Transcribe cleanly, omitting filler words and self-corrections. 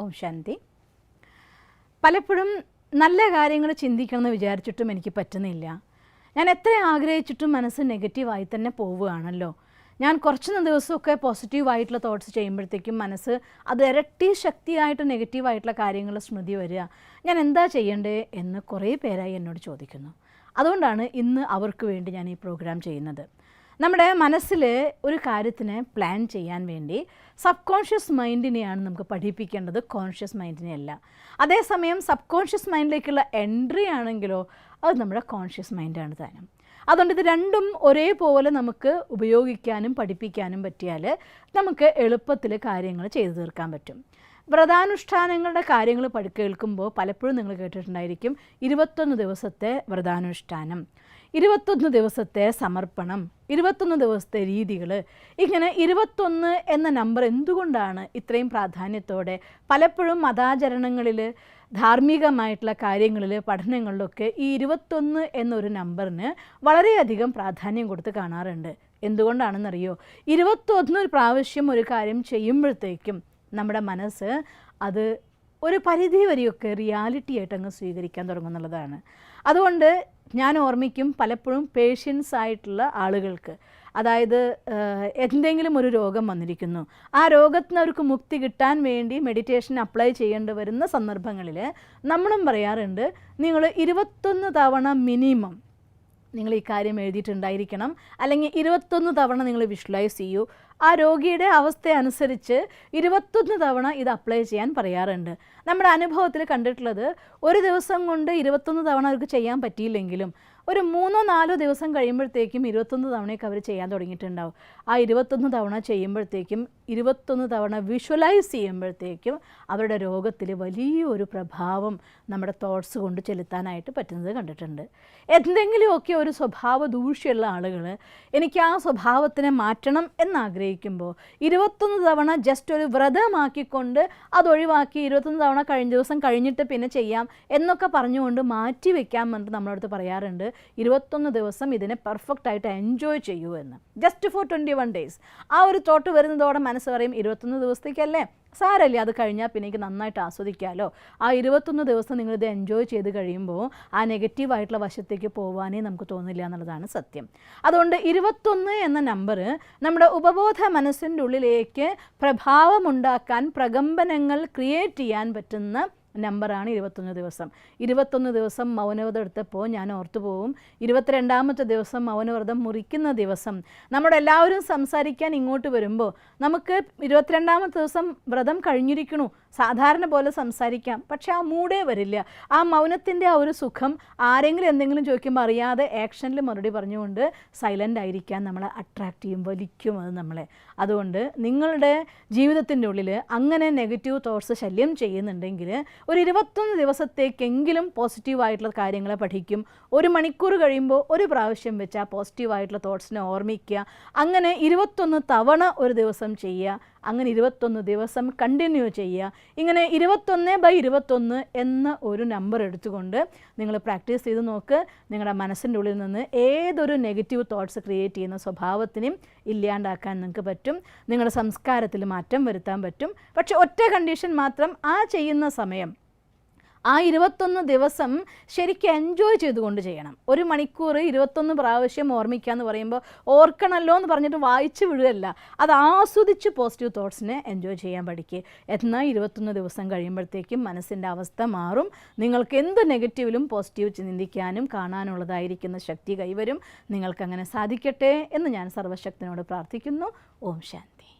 ഓം ശാന്തി. പലപ്പോഴും നല്ല കാര്യങ്ങൾ ചിന്തിക്കണമെന്ന് വിചാരിച്ചിട്ടും എനിക്ക് പറ്റുന്നില്ല. ഞാൻ എത്ര ആഗ്രഹിച്ചിട്ടും മനസ്സ് നെഗറ്റീവായി തന്നെ പോവുകയാണല്ലോ. ഞാൻ കുറച്ച് ദിവസമൊക്കെ പോസിറ്റീവായിട്ടുള്ള തോട്ട്സ് ചെയ്യുമ്പോഴത്തേക്കും മനസ്സ് അത് ഇരട്ടി ശക്തിയായിട്ട് നെഗറ്റീവായിട്ടുള്ള കാര്യങ്ങൾ സ്മൃതി വരിക. ഞാൻ എന്താ ചെയ്യേണ്ടേ എന്ന് കുറേ പേരായി എന്നോട് ചോദിക്കുന്നു. അതുകൊണ്ടാണ് ഇന്ന് അവർക്ക് വേണ്ടി ഞാൻ ഈ പ്രോഗ്രാം ചെയ്യുന്നത്. നമ്മുടെ മനസ്സിൽ ഒരു കാര്യത്തിന് പ്ലാൻ ചെയ്യാൻ വേണ്ടി സബ് കോൺഷ്യസ് മൈൻഡിനെയാണ് നമുക്ക് പഠിപ്പിക്കേണ്ടത്, കോൺഷ്യസ് മൈൻഡിനെ അല്ല. അതേസമയം സബ് കോൺഷ്യസ് മൈൻഡിലേക്കുള്ള എൻട്രി ആണെങ്കിലോ അത് നമ്മുടെ കോൺഷ്യസ് മൈൻഡാണ് താനും. അതുകൊണ്ട് ഇത് രണ്ടും ഒരേപോലെ നമുക്ക് ഉപയോഗിക്കാനും പഠിപ്പിക്കാനും പറ്റിയാൽ നമുക്ക് എളുപ്പത്തിൽ കാര്യങ്ങൾ ചെയ്തു തീർക്കാൻ പറ്റും. വ്രതാനുഷ്ഠാനങ്ങളുടെ കാര്യങ്ങൾ കേൾക്കുമ്പോൾ പലപ്പോഴും നിങ്ങൾ കേട്ടിട്ടുണ്ടായിരിക്കും 21 ദിവസത്തെ വ്രതാനുഷ്ഠാനം, 21 ദിവസത്തെ സമർപ്പണം, 21 ദിവസത്തെ രീതികൾ. ഇങ്ങനെ 21 എന്ന നമ്പർ എന്തുകൊണ്ടാണ് ഇത്രയും പ്രാധാന്യത്തോടെ പലപ്പോഴും മതാചരണങ്ങളിൽ, ധാർമ്മികമായിട്ടുള്ള കാര്യങ്ങളിൽ, പഠനങ്ങളിലൊക്കെ ഈ 21 എന്നൊരു നമ്പറിന് വളരെയധികം പ്രാധാന്യം കൊടുത്ത് കാണാറുണ്ട്? എന്തുകൊണ്ടാണെന്നറിയോ? 21 പ്രാവശ്യം ഒരു കാര്യം ചെയ്യുമ്പോഴത്തേക്കും നമ്മുടെ മനസ്സ് അത് ഒരു പരിധി വരെയൊക്കെ റിയാലിറ്റി ആയിട്ട് അങ്ങ് സ്വീകരിക്കാൻ തുടങ്ങുന്നുള്ളതാണ്. അതുകൊണ്ട് ഞാൻ ഓർമ്മിക്കും, പലപ്പോഴും പേഷ്യൻസ് ആയിട്ടുള്ള ആളുകൾക്ക്, അതായത് എന്തെങ്കിലും ഒരു രോഗം വന്നിരിക്കുന്നു, ആ രോഗത്തിന് അവർക്ക് മുക്തി കിട്ടാൻ വേണ്ടി മെഡിറ്റേഷൻ അപ്ലൈ ചെയ്യേണ്ടി വരുന്ന സന്ദർഭങ്ങളിൽ നമ്മളും പറയാറുണ്ട്, നിങ്ങൾ 21 തവണ മിനിമം നിങ്ങൾ ഈ കാര്യം എഴുതിയിട്ടുണ്ടായിരിക്കണം, അല്ലെങ്കിൽ 21 തവണ നിങ്ങൾ വിഷ്വലൈസ് ചെയ്യൂ. ആ രോഗിയുടെ അവസ്ഥ അനുസരിച്ച് 21 തവണ ഇത് അപ്ലൈ ചെയ്യാൻ പറയാറുണ്ട്. നമ്മുടെ അനുഭവത്തിൽ കണ്ടിട്ടുള്ളത്, ഒരു ദിവസം കൊണ്ട് 21 തവണ അവർക്ക് ചെയ്യാൻ പറ്റിയില്ലെങ്കിലും ഒരു 3-4 ദിവസം കഴിയുമ്പോഴത്തേക്കും 21 തവണയൊക്കെ അവർ ചെയ്യാൻ തുടങ്ങിയിട്ടുണ്ടാവും. ആ 21 തവണ ചെയ്യുമ്പോഴത്തേക്കും, 21 തവണ വിഷ്വലൈസ് ചെയ്യുമ്പോഴത്തേക്കും അവരുടെ രോഗത്തിൽ വലിയൊരു പ്രഭാവം നമ്മുടെ തോട്ട്സ് കൊണ്ട് ചെലുത്താനായിട്ട് പറ്റുന്നത് കണ്ടിട്ടുണ്ട്. എന്തെങ്കിലുമൊക്കെ ഒരു സ്വഭാവ ദൂഷ്യമുള്ള ആളുകൾ എനിക്ക് ആ സ്വഭാവത്തിനെ മാറ്റണം എന്നാഗ്രഹിക്കുമ്പോൾ 21 തവണ ജസ്റ്റ് ഒരു വ്രതമാക്കിക്കൊണ്ട് അതൊഴിവാക്കി 21 തവണ കഴിഞ്ഞ ദിവസം കഴിഞ്ഞിട്ട് പിന്നെ ചെയ്യാം എന്നൊക്കെ പറഞ്ഞുകൊണ്ട് മാറ്റി വയ്ക്കാൻ വേണ്ടിയിട്ട് നമ്മളടുത്ത് പറയാറുണ്ട്. 21 ദിവസം ഇതിനെ പെർഫെക്റ്റായിട്ട് എൻജോയ് ചെയ്യൂ എന്ന്. Just for 21 days. ആ ഒരു തോട്ട് വരുന്നതോടെ മനസ്സ് പറയും 21 ദിവസത്തേക്കല്ലേ, സാരല്ലേ, അത് കഴിഞ്ഞാൽ പിന്നെ എനിക്ക് നന്നായിട്ട് ആസ്വദിക്കാമല്ലോ. ആ 21 ദിവസം നിങ്ങളിത് എൻജോയ് ചെയ്ത് കഴിയുമ്പോൾ ആ നെഗറ്റീവായിട്ടുള്ള വശത്തേക്ക് പോകാനേ നമുക്ക് തോന്നില്ല എന്നുള്ളതാണ് സത്യം. അതുകൊണ്ട് 21 എന്ന നമ്പർ നമ്മുടെ ഉപബോധ മനസ്സിൻ്റെ ഉള്ളിലേക്ക് പ്രഭാവമുണ്ടാക്കാൻ, പ്രകമ്പനങ്ങൾ ക്രിയേറ്റ് ചെയ്യാൻ പറ്റുന്ന നമ്പറാണ് 21 ദിവസം. 21 ദിവസം മൗനവ്രതം എടുത്തപ്പോൾ ഞാൻ ഓർത്തു പോവും, 22ാമത്തെ ദിവസം മൗനവ്രതം മുറിക്കുന്ന ദിവസം നമ്മുടെ എല്ലാവരും സംസാരിക്കാൻ ഇങ്ങോട്ട് വരുമ്പോൾ നമുക്ക് 22ാമത്തെ ദിവസം വ്രതം കഴിഞ്ഞിരിക്കണു, സാധാരണ പോലെ സംസാരിക്കാം, പക്ഷേ ആ മൂടേ വരില്ല. ആ മൗനത്തിൻ്റെ ആ ഒരു സുഖം, ആരെങ്കിലും എന്തെങ്കിലും ചോദിക്കുമ്പോൾ അറിയാതെ ആക്ഷനിൽ മറുപടി പറഞ്ഞുകൊണ്ട് സൈലൻ്റ് ആയിരിക്കാൻ നമ്മളെ അട്രാക്റ്റ് ചെയ്യും, വലിക്കും അത് നമ്മളെ. അതുകൊണ്ട് നിങ്ങളുടെ ജീവിതത്തിൻ്റെ ഉള്ളിൽ അങ്ങനെ നെഗറ്റീവ് തോട്ട്സ് ശല്യം ചെയ്യുന്നുണ്ടെങ്കിൽ ഒരു 21 ദിവസത്തേക്കെങ്കിലും പോസിറ്റീവായിട്ടുള്ള കാര്യങ്ങളെ പഠിക്കും. 1 മണിക്കൂർ കഴിയുമ്പോൾ ഒരു പ്രാവശ്യം വെച്ച് ആ പോസിറ്റീവായിട്ടുള്ള തോട്ട്സിനെ ഓർമ്മിക്കുക. അങ്ങനെ 21 തവണ ഒരു ദിവസം ചെയ്യുക. അങ്ങനെ 21 ദിവസം കണ്ടിന്യൂ ചെയ്യുക. ഇങ്ങനെ 21/21 എന്ന ഒരു നമ്പർ എടുത്തുകൊണ്ട് നിങ്ങൾ പ്രാക്ടീസ് ചെയ്ത് നോക്ക്. നിങ്ങളുടെ മനസ്സിൻ്റെ ഉള്ളിൽ നിന്ന് ഏതൊരു നെഗറ്റീവ് തോട്ട്സ് ക്രിയേറ്റ് ചെയ്യുന്ന സ്വഭാവത്തിനെയും ഇല്ലാണ്ടാക്കാൻ നിങ്ങൾക്ക് പറ്റും. നിങ്ങളുടെ സംസ്കാരത്തിൽ മാറ്റം വരുത്താൻ പറ്റും. പക്ഷെ ഒറ്റ കണ്ടീഷൻ മാത്രം, ആ ചെയ്യുന്ന സമയം ആ 21 ദിവസം ശരിക്കും എൻജോയ് ചെയ്തുകൊണ്ട് ചെയ്യണം. 1 മണിക്കൂർ 21 പ്രാവശ്യം ഓർമ്മിക്കുക എന്ന് പറയുമ്പോൾ ഓർക്കണമല്ലോ എന്ന് പറഞ്ഞിട്ട് വായിച്ച് വിടുകയല്ല, അത് ആസ്വദിച്ച് പോസിറ്റീവ് തോട്ട്സിനെ എൻജോയ് ചെയ്യാൻ പഠിക്കുക. എന്നാൽ 21 ദിവസം കഴിയുമ്പോഴത്തേക്കും മനസ്സിൻ്റെ അവസ്ഥ മാറും. നിങ്ങൾക്ക് എന്ത് നെഗറ്റീവിലും പോസിറ്റീവ് ചിന്തിക്കാനും കാണാനുള്ളതായിരിക്കുന്ന ശക്തി കൈവരും. നിങ്ങൾക്കങ്ങനെ സാധിക്കട്ടെ എന്ന് ഞാൻ സർവശക്തനോട് പ്രാർത്ഥിക്കുന്നു. ഓം ശാന്തി.